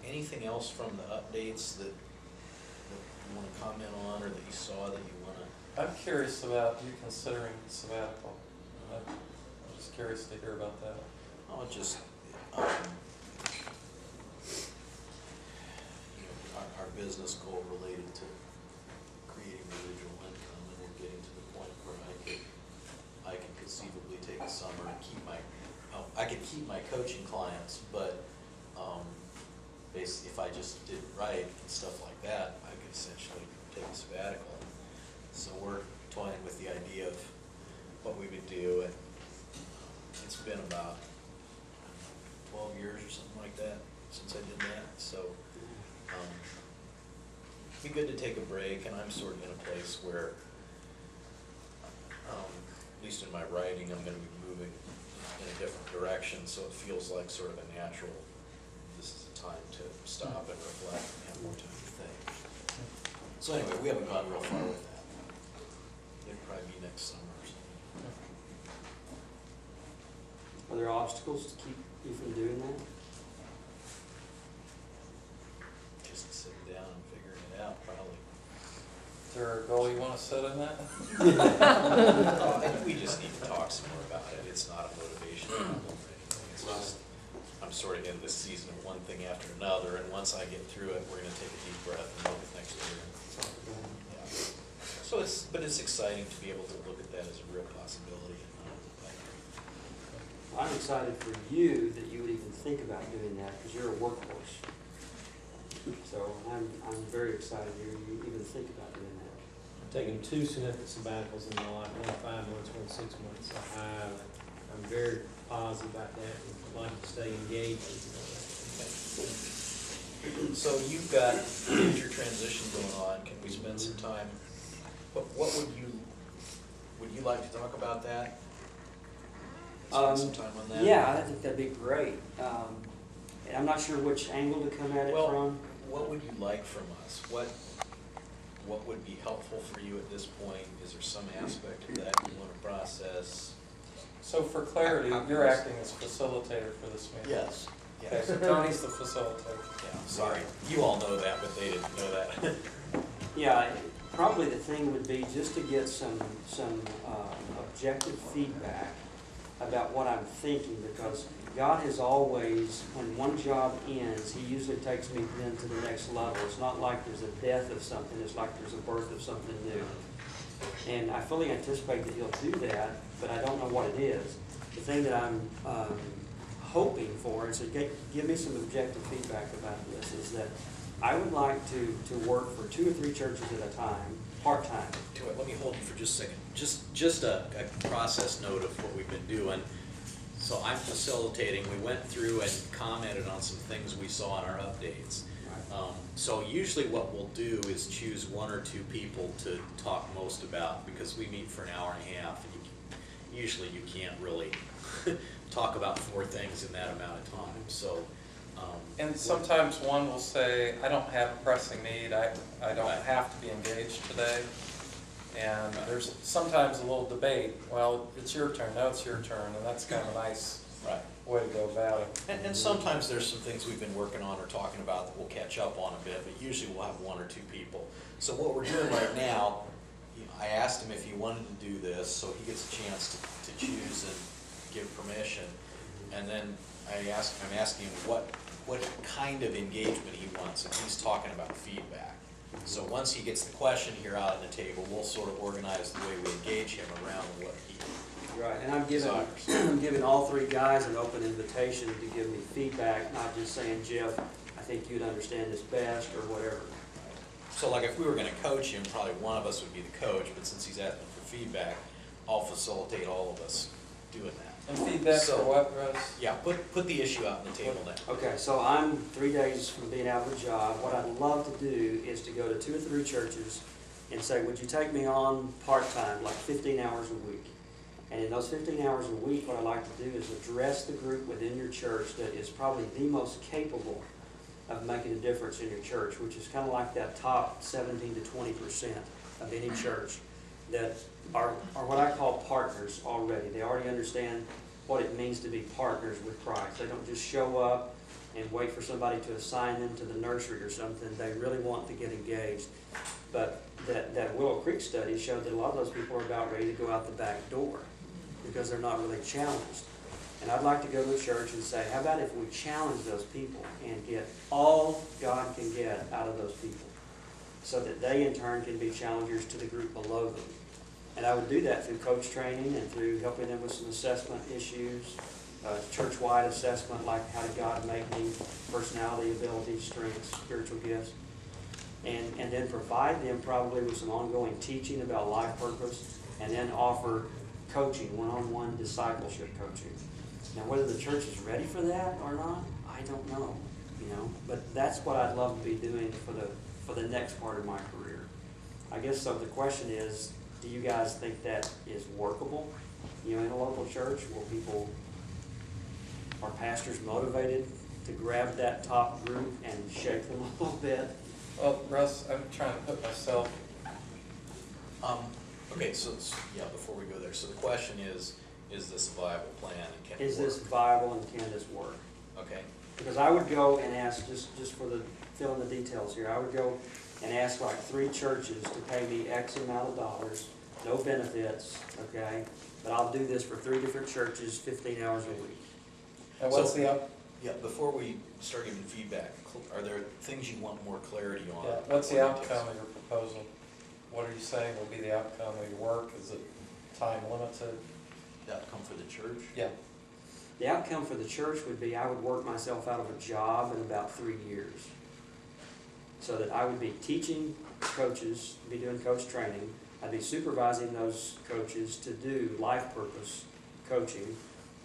anything else from the updates that you want to comment on, or that you saw that you want to? I'm curious about you considering sabbatical. I'm just curious to hear about that. Oh, just, our business goal related to creating residual income, and we're getting to the point where I could conceivably take a summer and I could keep my coaching clients, but basically if I just did right and stuff like that, I could essentially take a sabbatical. So we're toying with the idea of what we would do, and it's been about 12 years or something like that since I did that. So it'd be good to take a break, and I'm sort of in a place where, at least in my writing, I'm going to be moving in a different direction, so it feels like sort of a natural, this is the time to stop and reflect and have more time to think. So anyway, we haven't gone real far with that. It'll probably be next summer or something. Are there obstacles to keep you from doing that? Just sitting down and figuring it out, probably. Is there a goal you want to set in that? I think we just need to talk some more about it. It's not a motivation problem or anything. It's just, I'm sort of in this season of one thing after another, and once I get through it, we're going to take a deep breath and look at next year. Yeah. So it's exciting to be able to look at that as a real possibility. I'm excited for you that you would even think about doing that, because you're a workhorse. So I'm very excited you even think about doing that. I've taken 2 significant sabbaticals in my life, one 5 months, one 6 months. So I'm very positive about that and would like to stay engaged. So you've got your transition going on. Can we spend some time? What would you like to talk about that? Spend some time on that? Yeah, I think that'd be great. And I'm not sure which angle to come at it from. What would you like from us? What would be helpful for you at this point? Is there some aspect of that you want to process? So for clarity, you're acting as facilitator for this meeting? Yes. Okay, so Tony's the facilitator. Yeah, sorry. You all know that, but they didn't know that. Yeah, probably the thing would be just to get some objective feedback about what I'm thinking, because God has always, when one job ends, He usually takes me then to the next level. It's not like there's a death of something, it's like there's a birth of something new. And I fully anticipate that He'll do that, but I don't know what it is. The thing that I'm hoping for is to give me some objective feedback about this, is that I would like to work for 2 or 3 churches at a time, part-time. Let me hold you for just a second. Just a process note of what we've been doing. So I'm facilitating. We went through and commented on some things we saw in our updates. So usually what we'll do is choose 1 or 2 people to talk most about, because we meet for an hour and a half, and usually you can't really talk about 4 things in that amount of time. So. And sometimes one will say, I don't have a pressing need, I don't have to be engaged today. And there's sometimes a little debate, well, it's your turn, no, it's your turn, and that's kind of a nice way to go about it. And sometimes there's some things we've been working on or talking about that we'll catch up on a bit, but usually we'll have 1 or 2 people. So what we're doing right now, I asked him if he wanted to do this, so he gets a chance to choose and give permission. And then I'm asking him what kind of engagement he wants, and he's talking about feedback. So once he gets the question here out on the table, we'll sort of organize the way we engage him around what he Right, and I'm giving all 3 guys an open invitation to give me feedback, not just saying, Jeff, I think you'd understand this best, or whatever. So like if we were going to coach him, probably one of us would be the coach, but since he's asking for feedback, I'll facilitate all of us doing that. And feedback for what, Russ? Yeah, put the issue out on the table now. Okay, so I'm 3 days from being out of a job. What I'd love to do is to go to 2 or 3 churches and say, would you take me on part-time, like 15 hours a week? And in those 15 hours a week, what I like to do is address the group within your church that is probably the most capable of making a difference in your church, which is kind of like that top 17 to 20% of any church that are what I call partners already. They already understand what it means to be partners with Christ. They don't just show up and wait for somebody to assign them to the nursery or something. They really want to get engaged. But that Willow Creek study showed that a lot of those people are about ready to go out the back door because they're not really challenged. And I'd like to go to a church and say, how about if we challenge those people and get all God can get out of those people so that they in turn can be challengers to the group below them. And I would do that through coach training and through helping them with some assessment issues, church-wide assessment like how did God make me, personality, abilities, strengths, spiritual gifts. And then provide them probably with some ongoing teaching about life purpose, and then offer coaching, one-on-one discipleship coaching. Now, whether the church is ready for that or not, I don't know, but that's what I'd love to be doing for the next part of my career. I guess so. The question is, do you guys think that is workable, in a local church? Are pastors motivated to grab that top group and shake them a little bit? Well, Russ, I'm trying to put myself, Okay, so, before we go there, so the question is this a viable plan and can it Is work? this viable and can this work? Okay, Because I would go and ask, just for the, fill in the details here, I would go and ask like 3 churches to pay me X amount of dollars, no benefits, okay? But I'll do this for 3 different churches, 15 hours a week. and what's So- the up, yeah, before we start giving feedback, are there things you want more clarity on? yeah, what's the outcome of your proposal? What are you saying will be the outcome of your work? Is it time limited? The outcome for the church? Yeah. The outcome for the church would be I would work myself out of a job in about 3 years. So that I would be teaching coaches, be doing coach training. I'd be supervising those coaches to do life purpose coaching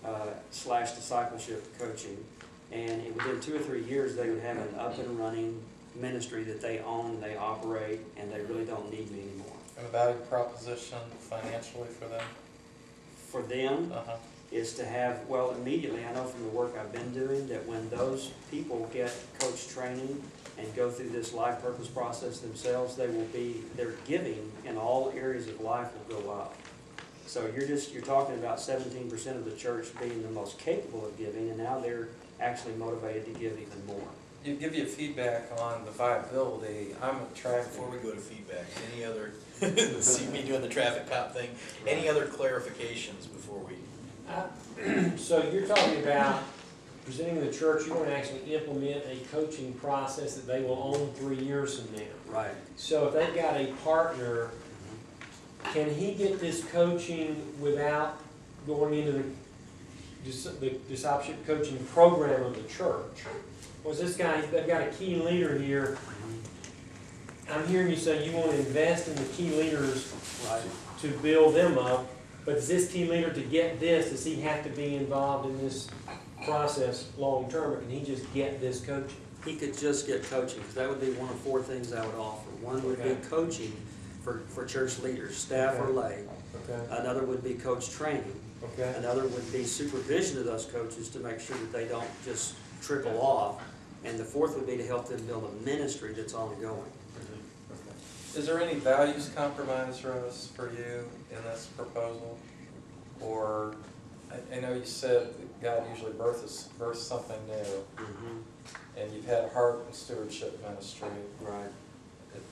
/ discipleship coaching. And within 2 or 3 years, they would have an up and running ministry that they own, they operate, and they really don't need me anymore. And a value proposition financially for them? For them, Uh-huh. is to have, well, immediately, I know from the work I've been doing, that when those people get coach training and go through this life purpose process themselves, their giving in all areas of life will go up. So you're talking about 17% of the church being the most capable of giving, and now they're actually motivated to give even more. You give you feedback on the viability. I'm attracted. Before we go to feedback, any other, see me doing the traffic cop thing, any other clarifications before we? So you're talking about presenting to the church, you're going to actually implement a coaching process that they will own 3 years from now. Right. So if they've got a partner, can he get this coaching without going into the discipleship coaching program of the church? Was this guy, they've got a key leader here. I'm hearing you say you want to invest in the key leaders Right. to build them up, but does this key leader, to get this, does he have to be involved in this process long term, or can he just get this coaching? He could just get coaching, because that would be one of 4 things I would offer. One would be Okay. coaching for church leaders, staff or Okay. lay. Okay, Another would be coach training. okay, Another would be supervision of those coaches to make sure that they don't just trickle off. And the 4th would be to help them build a ministry that's ongoing. Is there any values compromise, Russ, for you in this proposal? Or, I know you said that God usually births something new, and you've had a heart and stewardship ministry. Right.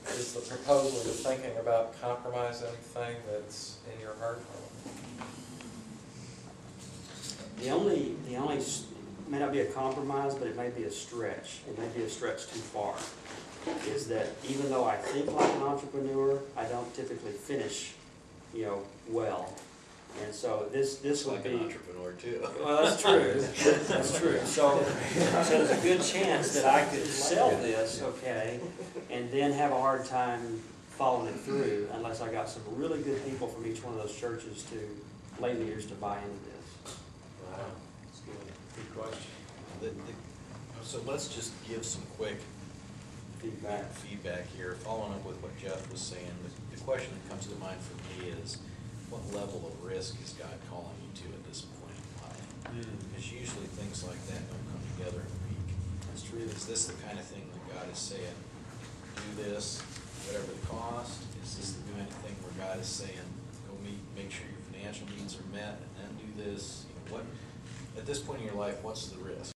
Is the proposal you're thinking about compromise anything that's in your heart? The only, may not be a compromise, but it may be a stretch. It may be a stretch too far. Is that even though I think like an entrepreneur, I don't typically finish, well. And so this would Like be. an entrepreneur too. Well, that's true. That's true. So there's a good chance that I could sell this, okay, and then have a hard time following it through unless I got some really good people from each one of those churches lay leaders to buy into this. wow, that's good, good question. So let's just give some quick feedback here, following up with what Jeff was saying. The question that comes to mind for me is, what level of risk is God calling you to at this point in life? Because usually things like that don't come together in a week. That's true. Is this the kind of thing that God is saying, do this, whatever the cost? Is this the kind of thing where God is saying, go make sure your financial needs are met, and then do this? At this point in your life, what's the risk?